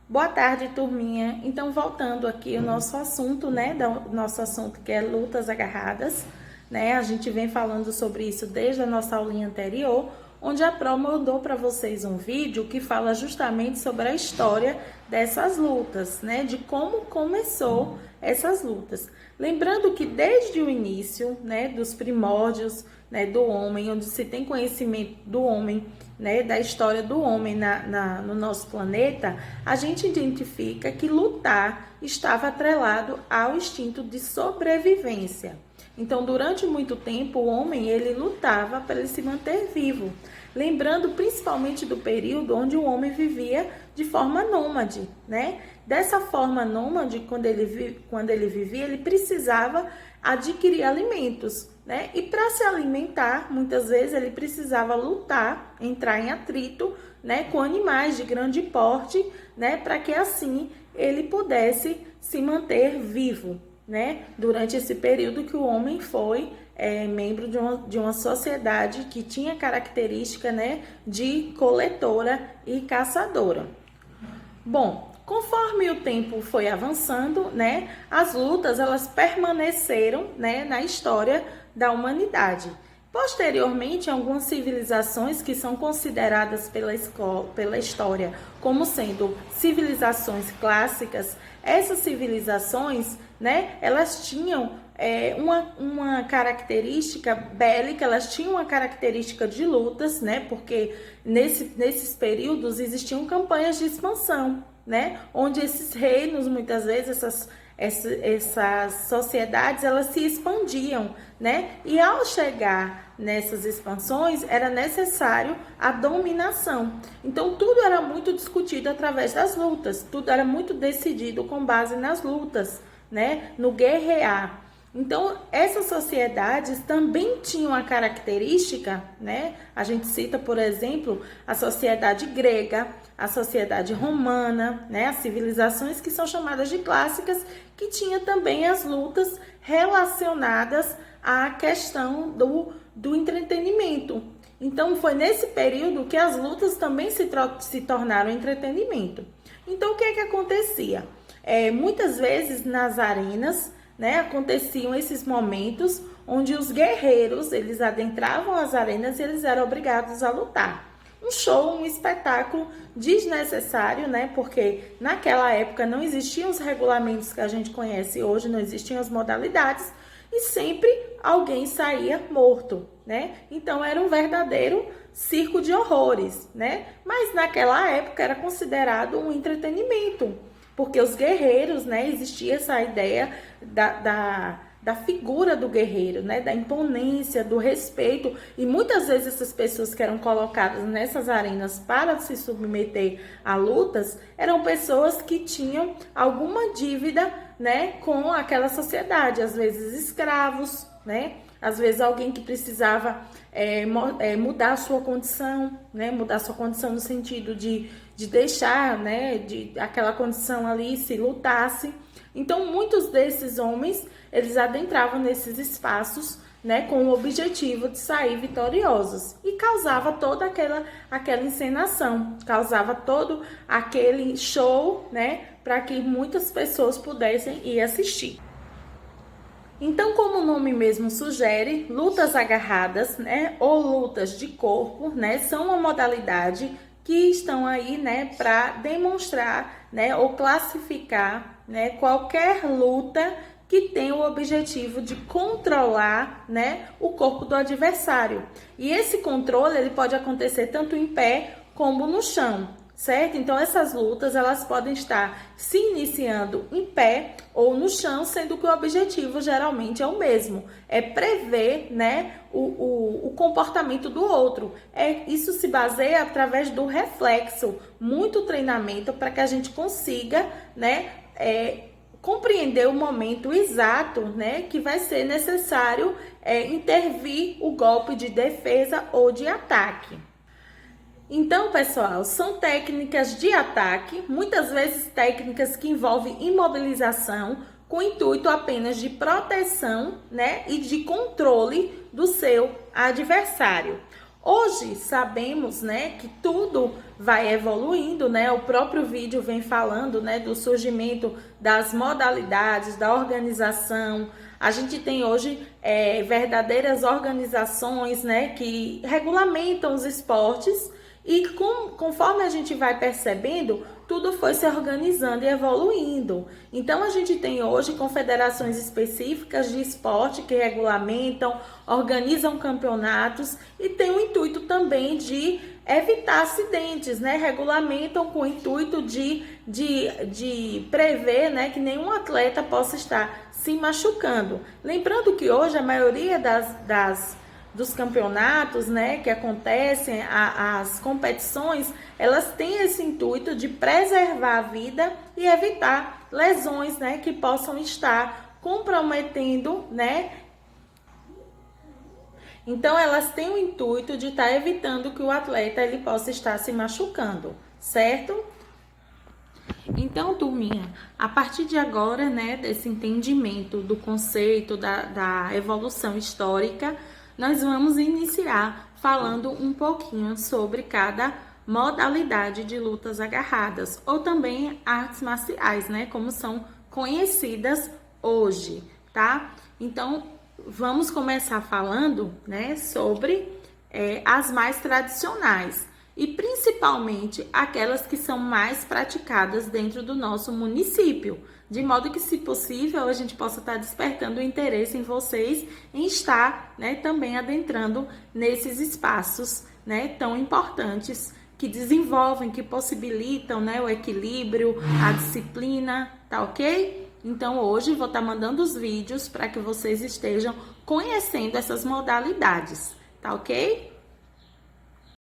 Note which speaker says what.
Speaker 1: Boa tarde, turminha. Então, voltando aqui ao nosso assunto, né? Nosso assunto que é lutas agarradas, né? A gente vem falando sobre isso desde a nossa aulinha anterior, onde a Pro mandou para vocês um vídeo que fala justamente sobre a história dessas lutas, né? De como começou essas lutas. Lembrando que desde o início, né? Dos primórdios, né? Do homem, onde se tem conhecimento do homem, né, da história do homem no nosso planeta, a gente identifica que lutar estava atrelado ao instinto de sobrevivência. Então, durante muito tempo, o homem ele lutava para ele se manter vivo. Lembrando principalmente do período onde o homem vivia de forma nômade, né? Dessa forma nômade, quando ele vivia, ele precisava adquirir alimentos, né? E para se alimentar, muitas vezes ele precisava lutar, entrar em atrito, né, com animais de grande porte, né, para que assim ele pudesse se manter vivo, né? Durante esse período que o homem foi membro de uma sociedade que tinha característica, né, de coletora e caçadora. Bom, conforme o tempo foi avançando, né, as lutas elas permaneceram, né, na história da humanidade. Posteriormente, algumas civilizações que são consideradas pela história como sendo civilizações clássicas, essas civilizações, né, elas tinham uma característica bélica, elas tinham uma característica de lutas, né, porque nesses períodos existiam campanhas de expansão, né, onde esses reinos, muitas vezes, essas sociedades elas se expandiam, né? E ao chegar nessas expansões era necessário a dominação. Então tudo era muito discutido através das lutas, tudo era muito decidido com base nas lutas, né? No guerrear. Então, essas sociedades também tinham a característica, né? A gente cita, por exemplo, a sociedade grega, a sociedade romana, né? As civilizações que são chamadas de clássicas, que tinha também as lutas relacionadas à questão do entretenimento. Então, foi nesse período que as lutas também se tornaram entretenimento. Então, o que é que acontecia? Muitas vezes nas arenas, né, aconteciam esses momentos onde os guerreiros, eles adentravam as arenas e eles eram obrigados a lutar. Um show, um espetáculo desnecessário, né, porque naquela época não existiam os regulamentos que a gente conhece hoje, não existiam as modalidades e sempre alguém saía morto, né? Então era um verdadeiro circo de horrores, né? Mas naquela época era considerado um entretenimento. Porque os guerreiros, né, existia essa ideia da figura do guerreiro, né, da imponência, do respeito. E muitas vezes essas pessoas que eram colocadas nessas arenas para se submeter a lutas, eram pessoas que tinham alguma dívida, né, com aquela sociedade. Às vezes escravos, né, às vezes alguém que precisava mudar a sua condição, né? Mudar a sua condição no sentido de deixar, né? De aquela condição ali se lutasse. Então, muitos desses homens, eles adentravam nesses espaços, né? Com o objetivo de sair vitoriosos. E causava toda aquela encenação, causava todo aquele show, né? Para que muitas pessoas pudessem ir assistir. Então, como o nome mesmo sugere, lutas agarradas, né, ou lutas de corpo, né, são uma modalidade que estão aí, né, para demonstrar, né, ou classificar, né, qualquer luta que tem o objetivo de controlar, né, o corpo do adversário. E esse controle ele pode acontecer tanto em pé como no chão. Certo? Então, essas lutas, elas podem estar se iniciando em pé ou no chão, sendo que o objetivo geralmente é o mesmo, é prever, né, o comportamento do outro. Isso se baseia através do reflexo, muito treinamento para que a gente consiga, né, compreender o momento exato, né, que vai ser necessário intervir o golpe de defesa ou de ataque. Então, pessoal, são técnicas de ataque, muitas vezes técnicas que envolvem imobilização, com o intuito apenas de proteção, né, e de controle do seu adversário. Hoje sabemos, né, que tudo vai evoluindo, né? O próprio vídeo vem falando, né, do surgimento das modalidades, da organização. A gente tem hoje verdadeiras organizações, né, que regulamentam os esportes e conforme a gente vai percebendo, tudo foi se organizando e evoluindo. Então, a gente tem hoje confederações específicas de esporte que regulamentam, organizam campeonatos e tem o intuito também de evitar acidentes, né? Regulamentam com o intuito de prever, né, que nenhum atleta possa estar se machucando. Lembrando que hoje a maioria dos campeonatos, né, que acontecem, as competições, elas têm esse intuito de preservar a vida e evitar lesões, né, que possam estar comprometendo, né. Então, elas têm o intuito de estar evitando que o atleta ele possa estar se machucando, certo? Então, turminha, a partir de agora, né, desse entendimento do conceito da evolução histórica, nós vamos iniciar falando um pouquinho sobre cada modalidade de lutas agarradas, ou também artes marciais, né, como são conhecidas hoje, tá? Então, vamos começar falando, né, sobre as mais tradicionais e principalmente aquelas que são mais praticadas dentro do nosso município, de modo que, se possível, a gente possa estar despertando o interesse em vocês em estar, né, também adentrando nesses espaços, né, tão importantes que desenvolvem, que possibilitam, né, o equilíbrio, a disciplina, tá ok? Então, hoje vou estar mandando os vídeos para que vocês estejam conhecendo essas modalidades, tá ok?